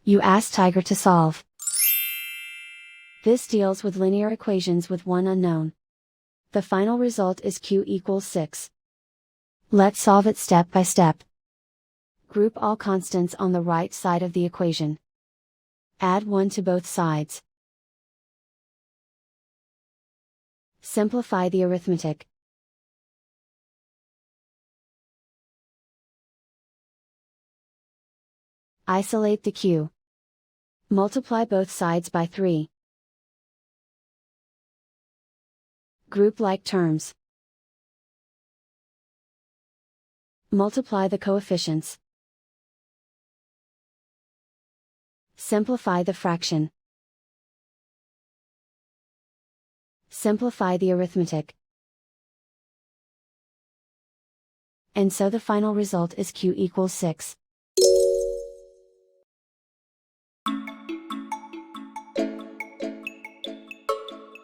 You ask Tiger to solve. This deals with linear equations with one unknown. The final result is q equals 6. Let's solve it step by step. Group all constants on the right side of the equation. Add 1 to both sides. Simplify the arithmetic. Isolate the q. Multiply both sides by 3. Group like terms. Multiply the coefficients. Simplify the fraction. Simplify the arithmetic. And so the final result is q equals 6.